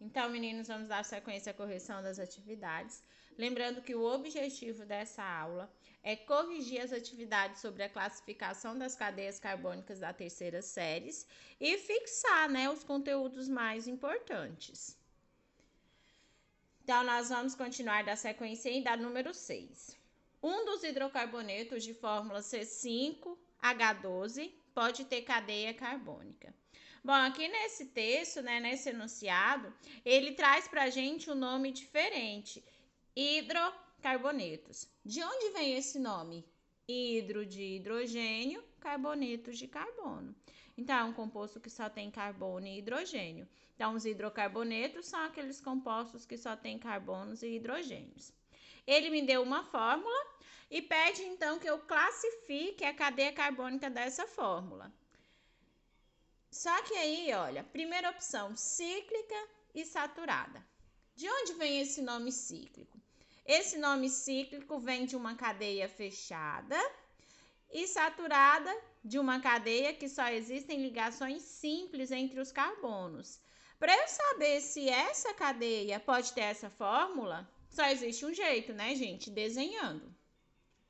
Então, meninos, vamos dar sequência à correção das atividades. Lembrando que o objetivo dessa aula é corrigir as atividades sobre a classificação das cadeias carbônicas da terceira série e fixar, os conteúdos mais importantes. Então, nós vamos continuar da sequência e da número 6. Um dos hidrocarbonetos de fórmula C5H12 pode ter cadeia carbônica. Bom, aqui nesse texto, nesse enunciado, ele traz para a gente um nome diferente, hidrocarbonetos. De onde vem esse nome? Hidro de hidrogênio, carbonetos de carbono. Então, é um composto que só tem carbono e hidrogênio. Então, os hidrocarbonetos são aqueles compostos que só têm carbonos e hidrogênios. Ele me deu uma fórmula e pede, então, que eu classifique a cadeia carbônica dessa fórmula. Só que aí, olha, primeira opção, cíclica e saturada. De onde vem esse nome cíclico? Esse nome cíclico vem de uma cadeia fechada e saturada de uma cadeia que só existem ligações simples entre os carbonos. Para eu saber se essa cadeia pode ter essa fórmula, só existe um jeito, gente? Desenhando.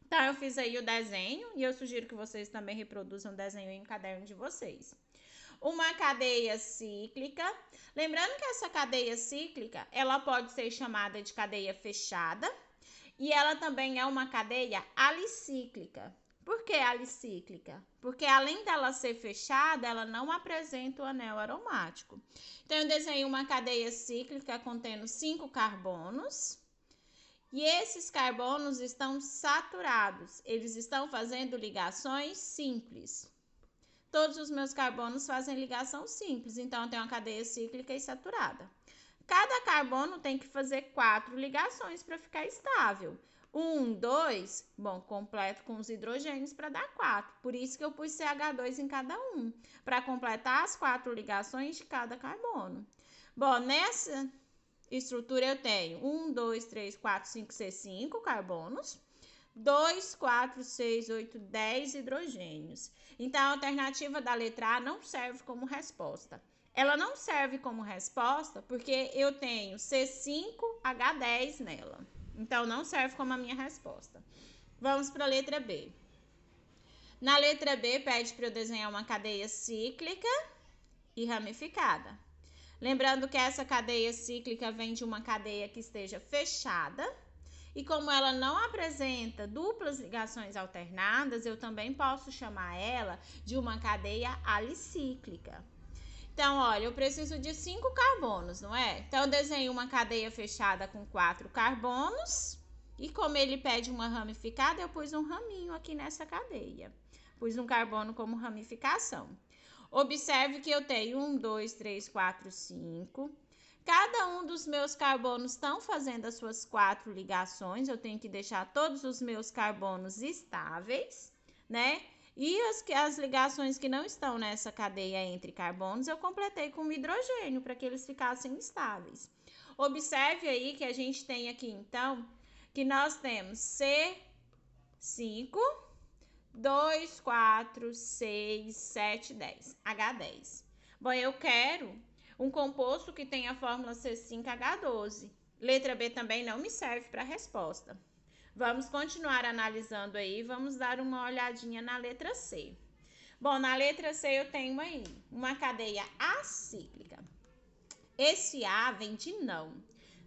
Então, eu fiz aí o desenho e eu sugiro que vocês também reproduzam o desenho em caderno de vocês. Uma cadeia cíclica. Lembrando que essa cadeia cíclica, ela pode ser chamada de cadeia fechada e ela também é uma cadeia alicíclica. Por que alicíclica? Porque além dela ser fechada, ela não apresenta o anel aromático. Então, eu desenhei uma cadeia cíclica contendo 5 carbonos. E esses carbonos estão saturados. Eles estão fazendo ligações simples. Todos os meus carbonos fazem ligação simples, então eu tenho uma cadeia cíclica e saturada. Cada carbono tem que fazer 4 ligações para ficar estável. 1, 2, completo com os hidrogênios para dar 4. Por isso que eu pus CH2 em cada um, para completar as 4 ligações de cada carbono. Bom, nessa estrutura eu tenho 1, 2, 3, 4, 5, 6, 5 carbonos. 2, 4, 6, 8, 10 hidrogênios. Então, a alternativa da letra A não serve como resposta. Ela não serve como resposta porque eu tenho C5H10 nela. Então, não serve como a minha resposta. Vamos para a letra B. Na letra B, pede para eu desenhar uma cadeia cíclica e ramificada. Lembrando que essa cadeia cíclica vem de uma cadeia que esteja fechada. E como ela não apresenta duplas ligações alternadas, eu também posso chamar ela de uma cadeia alicíclica. Então, olha, eu preciso de 5 carbonos, não é? Então, eu desenho uma cadeia fechada com 4 carbonos. E como ele pede uma ramificada, eu pus um raminho aqui nessa cadeia. Pus um carbono como ramificação. Observe que eu tenho 1, 2, 3, 4, 5... Cada um dos meus carbonos estão fazendo as suas 4 ligações. Eu tenho que deixar todos os meus carbonos estáveis, E as ligações que não estão nessa cadeia entre carbonos, eu completei com hidrogênio para que eles ficassem estáveis. Observe aí que a gente tem aqui, então, que nós temos C5, 2, 4, 6, 7, 10, H10. Bom, eu quero um composto que tem a fórmula C5H12. Letra B também não me serve para a resposta. Vamos continuar analisando aí, vamos dar uma olhadinha na letra C. Bom, na letra C eu tenho aí uma cadeia acíclica. Esse A vem de não.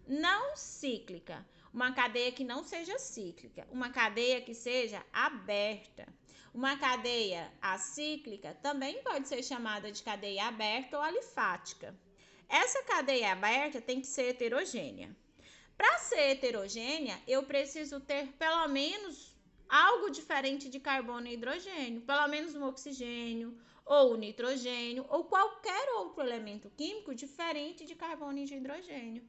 Não cíclica, uma cadeia que não seja cíclica, uma cadeia que seja aberta. Uma cadeia acíclica também pode ser chamada de cadeia aberta ou alifática. Essa cadeia aberta tem que ser heterogênea. Para ser heterogênea, eu preciso ter pelo menos algo diferente de carbono e hidrogênio, pelo menos um oxigênio, ou um nitrogênio, ou qualquer outro elemento químico diferente de carbono e de hidrogênio.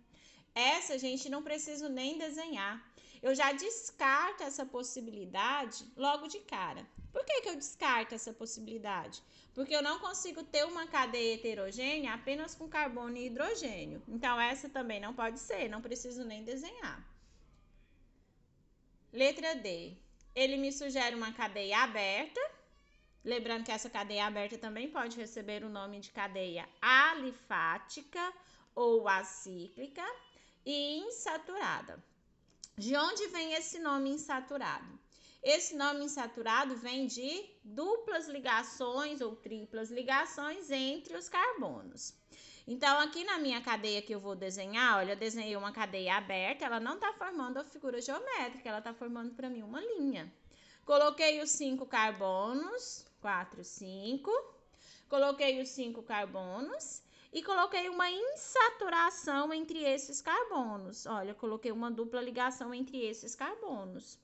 Essa, gente, não preciso nem desenhar. Eu já descarto essa possibilidade logo de cara. Por que eu descarto essa possibilidade? Porque eu não consigo ter uma cadeia heterogênea apenas com carbono e hidrogênio. Então, essa também não pode ser, não preciso nem desenhar. Letra D. Ele me sugere uma cadeia aberta. Lembrando que essa cadeia aberta também pode receber o nome de cadeia alifática ou acíclica e insaturada. De onde vem esse nome insaturado? Esse nome insaturado vem de duplas ligações ou triplas ligações entre os carbonos. Então, aqui na minha cadeia que eu vou desenhar, olha, eu desenhei uma cadeia aberta, ela não está formando a figura geométrica, ela está formando para mim uma linha. Coloquei os 5 carbonos, 4, 5. Coloquei os 5 carbonos e coloquei uma insaturação entre esses carbonos. Olha, coloquei uma dupla ligação entre esses carbonos.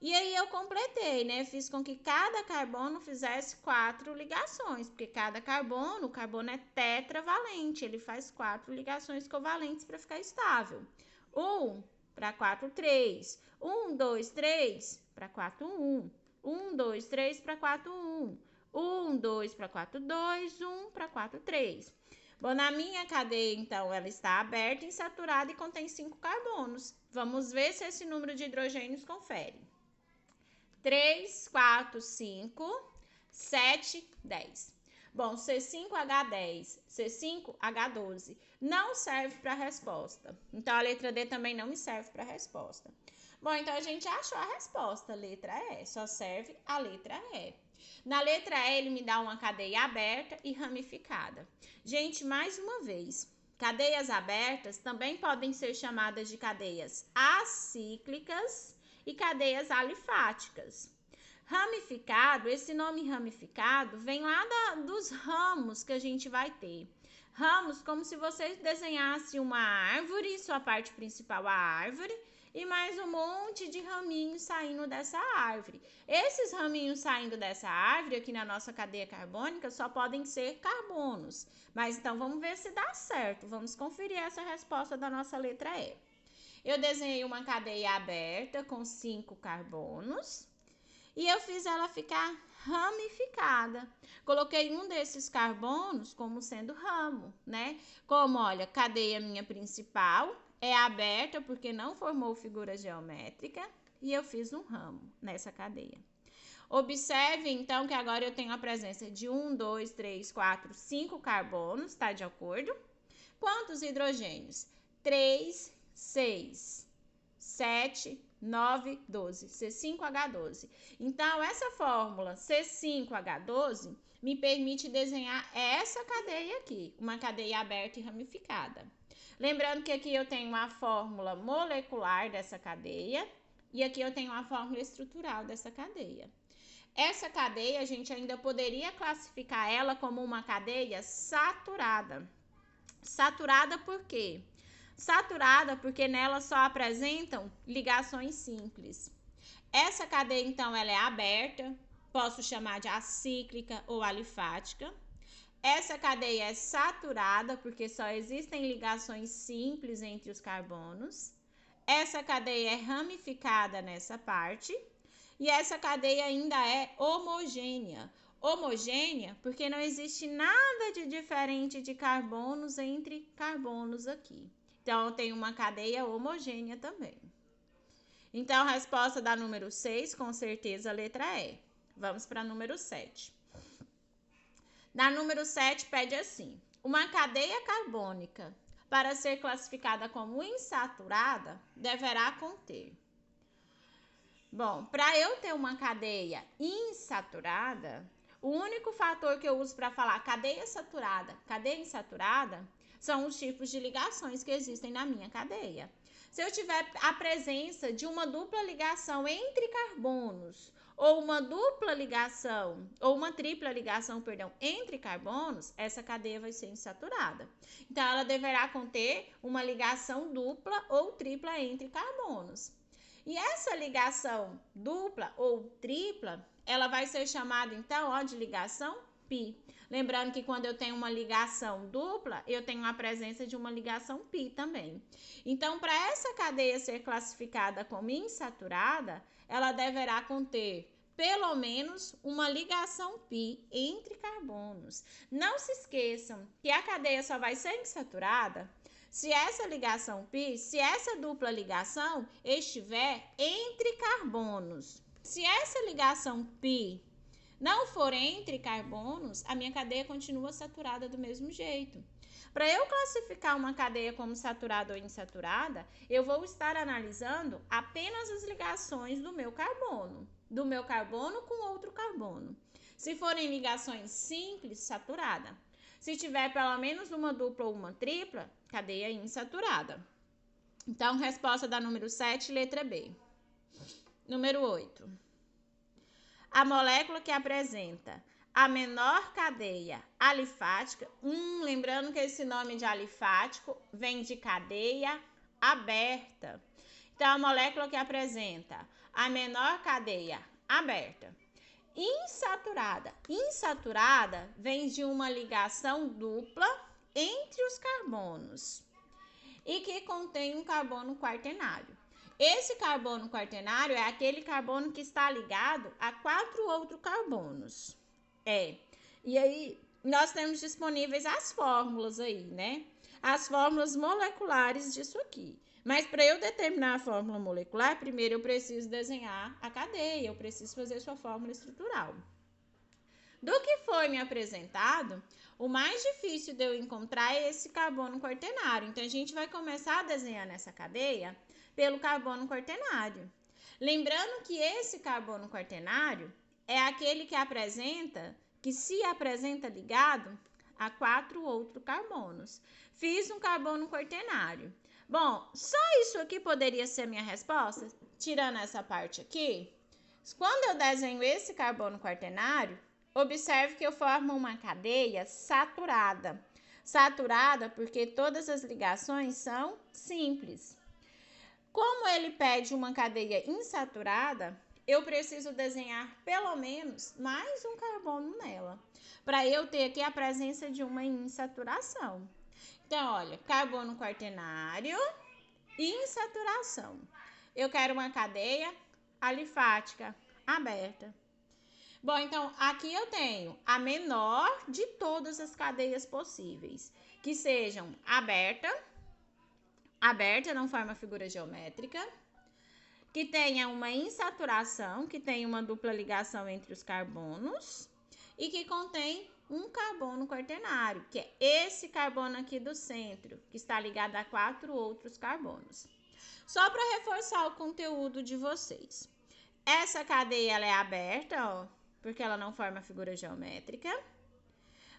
E aí eu completei, né? Fiz com que cada carbono fizesse 4 ligações, porque cada carbono, o carbono é tetravalente, ele faz 4 ligações covalentes para ficar estável. 1 para 4, 3. 1, 2, 3 para 4, 1. 1, 2, 3 para 4, 1. 1, 2 para 4, 2. 1 para 4, 3. Bom, na minha cadeia, então, ela está aberta, insaturada e contém 5 carbonos. Vamos ver se esse número de hidrogênios confere. 3, 4, 5, 7, 10. Bom, C5H10, C5H12 não serve para a resposta. Então, a letra D também não me serve para a resposta. Bom, então a gente achou a resposta, letra E, só serve a letra E. Na letra E, ele me dá uma cadeia aberta e ramificada. Gente, mais uma vez, cadeias abertas também podem ser chamadas de cadeias acíclicas e cadeias alifáticas. Ramificado, esse nome ramificado vem lá dos ramos que a gente vai ter. Ramos como se você desenhasse uma árvore, sua parte principal a árvore, e mais um monte de raminhos saindo dessa árvore. Esses raminhos saindo dessa árvore, aqui na nossa cadeia carbônica, só podem ser carbonos. Mas então vamos ver se dá certo. Vamos conferir essa resposta da nossa letra E. Eu desenhei uma cadeia aberta com 5 carbonos e eu fiz ela ficar ramificada. Coloquei um desses carbonos como sendo ramo, né? Como, olha, cadeia minha principal é aberta porque não formou figura geométrica e eu fiz um ramo nessa cadeia. Observe, então, que agora eu tenho a presença de 1, 2, 3, 4, 5 carbonos, tá de acordo? Quantos hidrogênios? 3, 6, 7, 9, 12. C5H12. Então, essa fórmula C5H12 me permite desenhar essa cadeia aqui, uma cadeia aberta e ramificada. Lembrando que aqui eu tenho a fórmula molecular dessa cadeia e aqui eu tenho a fórmula estrutural dessa cadeia. Essa cadeia, a gente ainda poderia classificar ela como uma cadeia saturada. Saturada por quê? Saturada porque nela só apresentam ligações simples. Essa cadeia, então, ela é aberta, posso chamar de acíclica ou alifática. Essa cadeia é saturada porque só existem ligações simples entre os carbonos. Essa cadeia é ramificada nessa parte. E essa cadeia ainda é homogênea. Homogênea porque não existe nada de diferente de carbonos entre carbonos aqui. Então, eu tenho uma cadeia homogênea também. Então, a resposta da número 6, com certeza, a letra E. Vamos para a número 7. Na número 7, pede assim: uma cadeia carbônica, para ser classificada como insaturada, deverá conter. Bom, para eu ter uma cadeia insaturada, o único fator que eu uso para falar cadeia saturada, cadeia insaturada, são os tipos de ligações que existem na minha cadeia. Se eu tiver a presença de uma dupla ligação entre carbonos, ou uma dupla ligação, ou uma tripla ligação, perdão, entre carbonos, essa cadeia vai ser insaturada. Então, ela deverá conter uma ligação dupla ou tripla entre carbonos. E essa ligação dupla ou tripla, ela vai ser chamada, então, ó, de ligação pi. Lembrando que quando eu tenho uma ligação dupla, eu tenho a presença de uma ligação pi também. Então, para essa cadeia ser classificada como insaturada, ela deverá conter pelo menos uma ligação pi entre carbonos. Não se esqueçam que a cadeia só vai ser insaturada se essa ligação pi, se essa dupla ligação estiver entre carbonos. Se essa ligação pi não for entre carbonos, a minha cadeia continua saturada do mesmo jeito. Para eu classificar uma cadeia como saturada ou insaturada, eu vou estar analisando apenas as ligações do meu carbono com outro carbono. Se forem ligações simples, saturada. Se tiver pelo menos uma dupla ou uma tripla, cadeia insaturada. Então, resposta da número 7, letra B. Número 8. A molécula que apresenta a menor cadeia alifática, lembrando que esse nome de alifático vem de cadeia aberta. Então, a molécula que apresenta a menor cadeia aberta. Insaturada vem de uma ligação dupla entre os carbonos e que contém um carbono quaternário. Esse carbono quaternário é aquele carbono que está ligado a 4 outros carbonos. E aí nós temos disponíveis as fórmulas aí, né? As fórmulas moleculares disso aqui. Mas para eu determinar a fórmula molecular, primeiro eu preciso desenhar a cadeia, eu preciso fazer sua fórmula estrutural. Do que foi me apresentado, o mais difícil de eu encontrar é esse carbono quaternário. Então, a gente vai começar a desenhar nessa cadeia pelo carbono quaternário. Lembrando que esse carbono quaternário é aquele que se apresenta ligado a 4 outros carbonos. Fiz um carbono quaternário. Bom, só isso aqui poderia ser minha resposta? Tirando essa parte aqui, quando eu desenho esse carbono quaternário, observe que eu formo uma cadeia saturada. Saturada porque todas as ligações são simples. Como ele pede uma cadeia insaturada, eu preciso desenhar pelo menos mais um carbono nela, para eu ter aqui a presença de uma insaturação. Então, olha, carbono quaternário e insaturação. Eu quero uma cadeia alifática aberta. Bom, então, aqui eu tenho a menor de todas as cadeias possíveis, que sejam aberta não forma figura geométrica, que tenha uma insaturação, que tenha uma dupla ligação entre os carbonos e que contém um carbono quaternário, que é esse carbono aqui do centro, que está ligado a 4 outros carbonos. Só para reforçar o conteúdo de vocês. Essa cadeia ela é aberta, ó, porque ela não forma figura geométrica,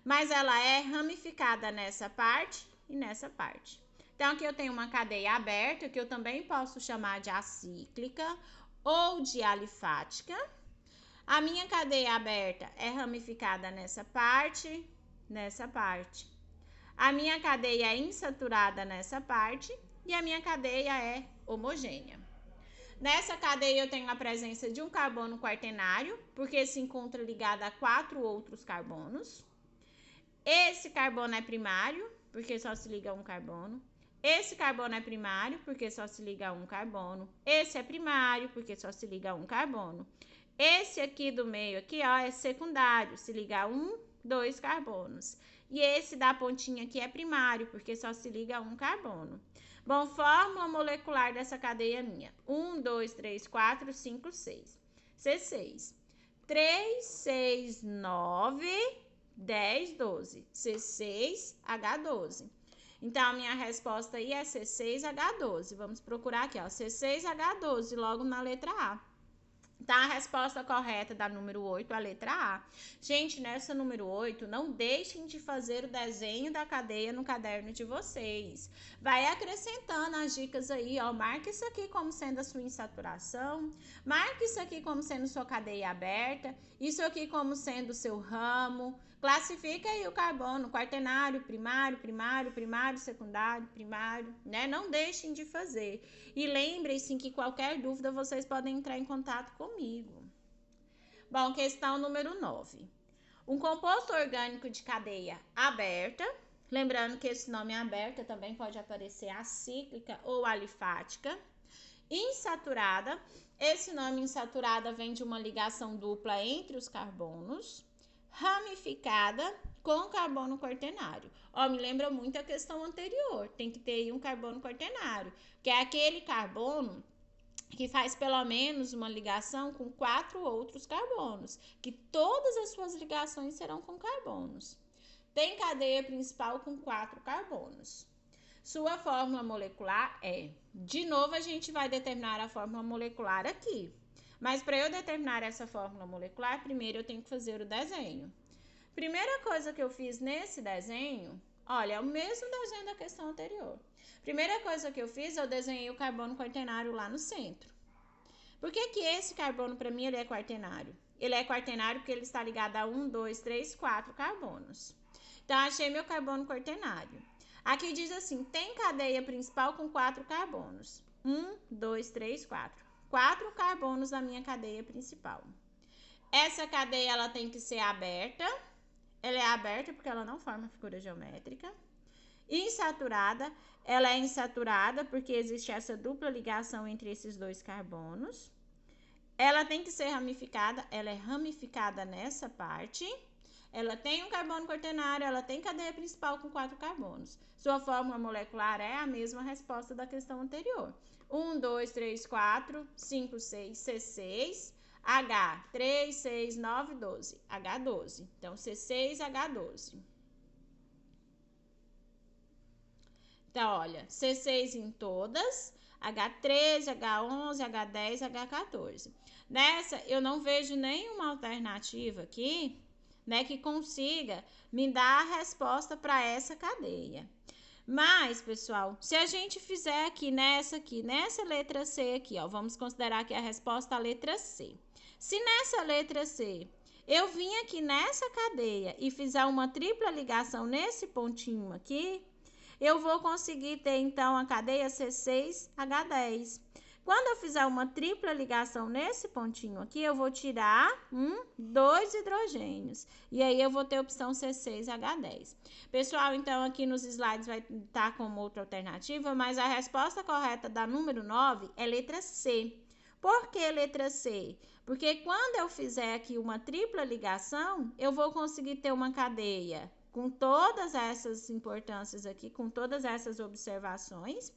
mas ela é ramificada nessa parte e nessa parte. Então, aqui eu tenho uma cadeia aberta, que eu também posso chamar de acíclica ou de alifática. A minha cadeia aberta é ramificada nessa parte. A minha cadeia é insaturada nessa parte e a minha cadeia é homogênea. Nessa cadeia eu tenho a presença de um carbono quaternário, porque se encontra ligado a 4 outros carbonos. Esse carbono é primário, porque só se liga a um carbono. Esse carbono é primário, porque só se liga a um carbono. Esse é primário, porque só se liga a um carbono. Esse aqui do meio, aqui, ó, é secundário, se liga a 1, 2 carbonos. E esse da pontinha aqui é primário, porque só se liga a um carbono. Bom, fórmula molecular dessa cadeia minha. 1, 2, 3, 4, 5, 6. C6. 3, 6, 9, 10, 12. C6, H12. Então, a minha resposta aí é C6H12. Vamos procurar aqui, ó, C6H12, logo na letra A. Tá? A resposta correta da número 8, a letra A. Gente, nessa número 8, não deixem de fazer o desenho da cadeia no caderno de vocês. Vai acrescentando as dicas aí, ó. Marque isso aqui como sendo a sua insaturação. Marque isso aqui como sendo sua cadeia aberta. Isso aqui como sendo o seu ramo. Classifica aí o carbono, quaternário, primário, secundário, primário, né? Não deixem de fazer. E lembrem-se que qualquer dúvida vocês podem entrar em contato comigo. Bom, questão número 9. Um composto orgânico de cadeia aberta, lembrando que esse nome aberta também pode aparecer acíclica ou alifática, insaturada, esse nome insaturada vem de uma ligação dupla entre os carbonos, ramificada com carbono quaternário. Ó, me lembra muito a questão anterior, tem que ter aí um carbono quaternário, que é aquele carbono que faz pelo menos uma ligação com 4 outros carbonos, que todas as suas ligações serão com carbonos. tem cadeia principal com 4 carbonos. Sua fórmula molecular é... De novo, a gente vai determinar a fórmula molecular aqui. Mas para eu determinar essa fórmula molecular, primeiro eu tenho que fazer o desenho. Primeira coisa que eu fiz nesse desenho, olha, é o mesmo desenho da questão anterior. Primeira coisa que eu fiz, eu desenhei o carbono quaternário lá no centro. Por que que esse carbono, para mim, ele é quaternário? Ele é quaternário porque ele está ligado a 1, 2, 3, 4 carbonos. Então, achei meu carbono quaternário. Aqui diz assim, tem cadeia principal com 4 carbonos. 1, 2, 3, 4. 4 carbonos na minha cadeia principal. Essa cadeia, ela tem que ser aberta. Ela é aberta porque ela não forma figura geométrica. Insaturada, ela é insaturada porque existe essa dupla ligação entre esses dois carbonos. Ela tem que ser ramificada, ela é ramificada nessa parte. Ela tem um carbono quaternário, ela tem cadeia principal com 4 carbonos. Sua fórmula molecular é a mesma resposta da questão anterior. 1, 2, 3, 4, 5, 6, C6, H, 3, 6, 9, 12, H12. Então, C6, H12. Então, olha, C6 em todas, H13, H11, H10, H14. Nessa, eu não vejo nenhuma alternativa aqui, né, que consiga me dar a resposta para essa cadeia. Mas, pessoal, se a gente fizer aqui, nessa letra C aqui, ó, vamos considerar que a resposta é a letra C. Se nessa letra C eu vim aqui nessa cadeia e fizer uma tripla ligação nesse pontinho aqui, eu vou conseguir ter, então, a cadeia C6H10. Quando eu fizer uma tripla ligação nesse pontinho aqui, eu vou tirar 2 hidrogênios. E aí, eu vou ter a opção C6H10. Pessoal, então, aqui nos slides vai estar como outra alternativa, mas a resposta correta da número 9 é letra C. Por que letra C? Porque quando eu fizer aqui uma tripla ligação, eu vou conseguir ter uma cadeia com todas essas importâncias aqui, com todas essas observações.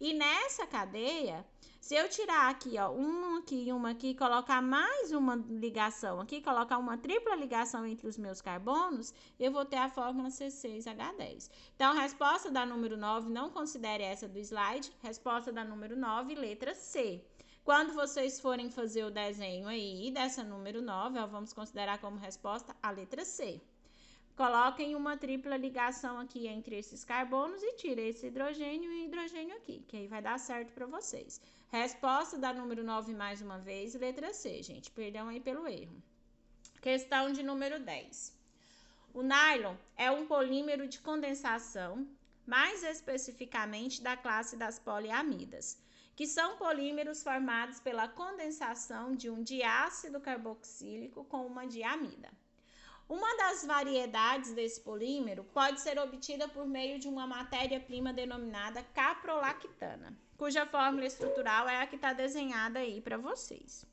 E nessa cadeia, se eu tirar aqui, ó, uma aqui, colocar mais uma ligação aqui, colocar uma tripla ligação entre os meus carbonos, eu vou ter a fórmula C6H10. Então, resposta da número 9, não considere essa do slide. Resposta da número 9, letra C. Quando vocês forem fazer o desenho aí dessa número 9, ó, vamos considerar como resposta a letra C. Coloquem uma tripla ligação aqui entre esses carbonos e tire esse hidrogênio e hidrogênio aqui, que aí vai dar certo para vocês. Resposta da número 9 mais uma vez, letra C, gente. Perdão aí pelo erro. Questão de número 10. O nylon é um polímero de condensação, mais especificamente da classe das poliamidas, que são polímeros formados pela condensação de um diácido carboxílico com uma diamida. Uma das variedades desse polímero pode ser obtida por meio de uma matéria-prima denominada caprolactana, cuja fórmula estrutural é a que está desenhada aí para vocês.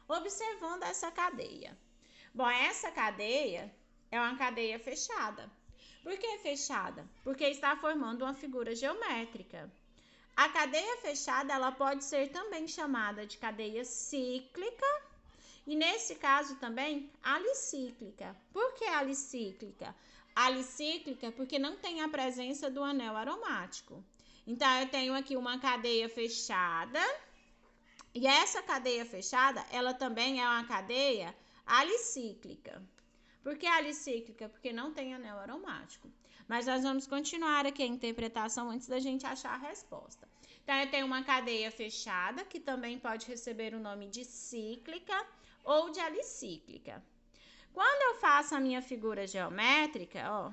Observando essa cadeia. Bom, essa cadeia é uma cadeia fechada. Por que fechada? Porque está formando uma figura geométrica. A cadeia fechada, ela pode ser também chamada de cadeia cíclica, e nesse caso também, alicíclica. Por que alicíclica? Alicíclica porque não tem a presença do anel aromático. Então, eu tenho aqui uma cadeia fechada. E essa cadeia fechada, ela também é uma cadeia alicíclica. Por que alicíclica? Porque não tem anel aromático. Mas nós vamos continuar aqui a interpretação antes da gente achar a resposta. Então, eu tenho uma cadeia fechada, que também pode receber o nome de cíclica ou de alicíclica. Quando eu faço a minha figura geométrica, ó,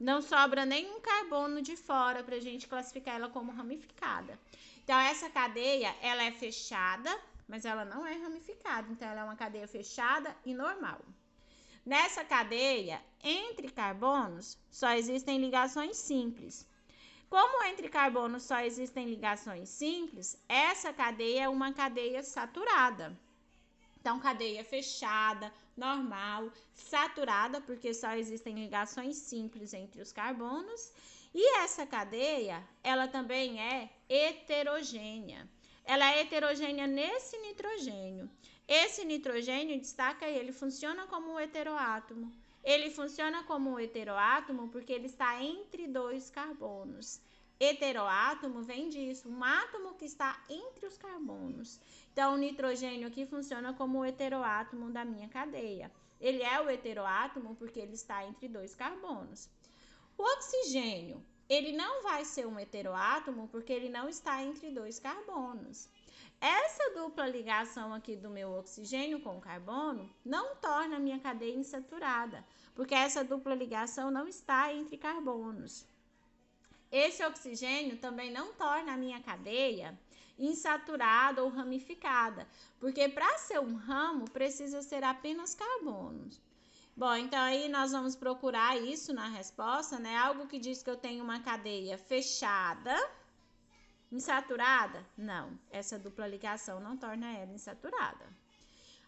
não sobra nenhum carbono de fora para a gente classificar ela como ramificada. Então, essa cadeia, ela é fechada, mas ela não é ramificada. Então, ela é uma cadeia fechada e normal. Nessa cadeia, entre carbonos, só existem ligações simples. Como entre carbonos só existem ligações simples, essa cadeia é uma cadeia saturada. Então, cadeia fechada, normal, saturada, porque só existem ligações simples entre os carbonos. E essa cadeia, ela também é heterogênea. Ela é heterogênea nesse nitrogênio. Esse nitrogênio, destaca ele, funciona como um heteroátomo. Ele funciona como um heteroátomo porque ele está entre dois carbonos. Heteroátomo vem disso, um átomo que está entre os carbonos. Então, o nitrogênio aqui funciona como o heteroátomo da minha cadeia. Ele é o heteroátomo porque ele está entre dois carbonos. O oxigênio, ele não vai ser um heteroátomo porque ele não está entre dois carbonos. Essa dupla ligação aqui do meu oxigênio com o carbono não torna a minha cadeia insaturada, porque essa dupla ligação não está entre carbonos. Esse oxigênio também não torna a minha cadeia insaturada ou ramificada, porque para ser um ramo precisa ser apenas carbonos. Bom, então aí nós vamos procurar isso na resposta, né? Algo que diz que eu tenho uma cadeia fechada, insaturada? Não, essa dupla ligação não torna ela insaturada.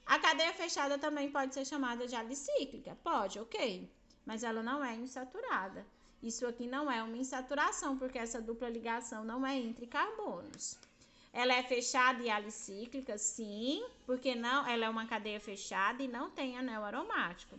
A cadeia fechada também pode ser chamada de alicíclica? Pode, ok, mas ela não é insaturada. Isso aqui não é uma insaturação, porque essa dupla ligação não é entre carbonos. Ela é fechada e alicíclica, sim, porque não, ela é uma cadeia fechada e não tem anel aromático.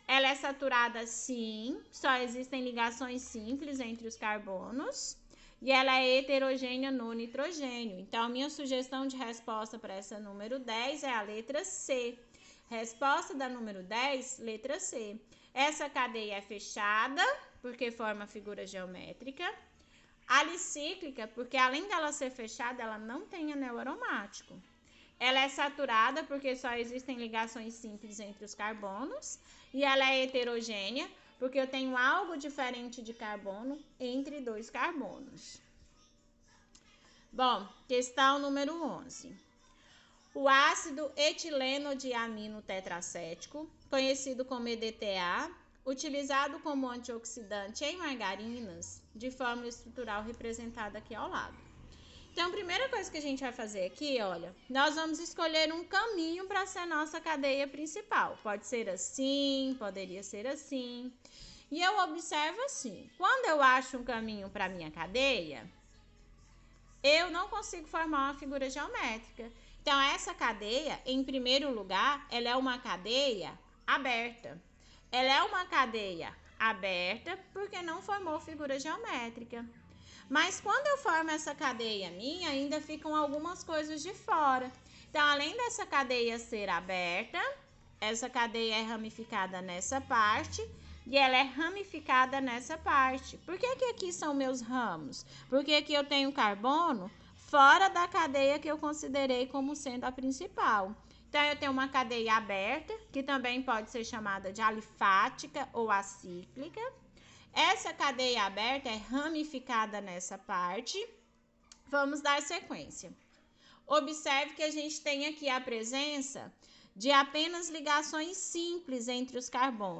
Ela é saturada, sim, só existem ligações simples entre os carbonos. E ela é heterogênea no nitrogênio. Então, a minha sugestão de resposta para essa número 10 é a letra C. Resposta da número 10, letra C. Essa cadeia é fechada, porque forma figura geométrica. Alicíclica, porque além dela ser fechada, ela não tem anel aromático. Ela é saturada, porque só existem ligações simples entre os carbonos. E ela é heterogênea, porque eu tenho algo diferente de carbono entre dois carbonos. Bom, questão número 11. O ácido etileno-diamino tetracético, conhecido como EDTA, utilizado como antioxidante em margarinas, de forma estrutural representada aqui ao lado. Então, a primeira coisa que a gente vai fazer aqui, olha, nós vamos escolher um caminho para ser nossa cadeia principal. Pode ser assim, poderia ser assim. E eu observo assim, quando eu acho um caminho para minha cadeia, eu não consigo formar uma figura geométrica. Então, essa cadeia, em primeiro lugar, ela é uma cadeia aberta. Ela é uma cadeia aberta porque não formou figura geométrica. Mas quando eu formo essa cadeia minha, ainda ficam algumas coisas de fora. Então, além dessa cadeia ser aberta, essa cadeia é ramificada nessa parte e ela é ramificada nessa parte. Por que aqui são meus ramos? Porque aqui eu tenho carbono fora da cadeia que eu considerei como sendo a principal. Então, eu tenho uma cadeia aberta, que também pode ser chamada de alifática ou acíclica. Essa cadeia aberta é ramificada nessa parte. Vamos dar sequência. Observe que a gente tem aqui a presença de apenas ligações simples entre os carbonos.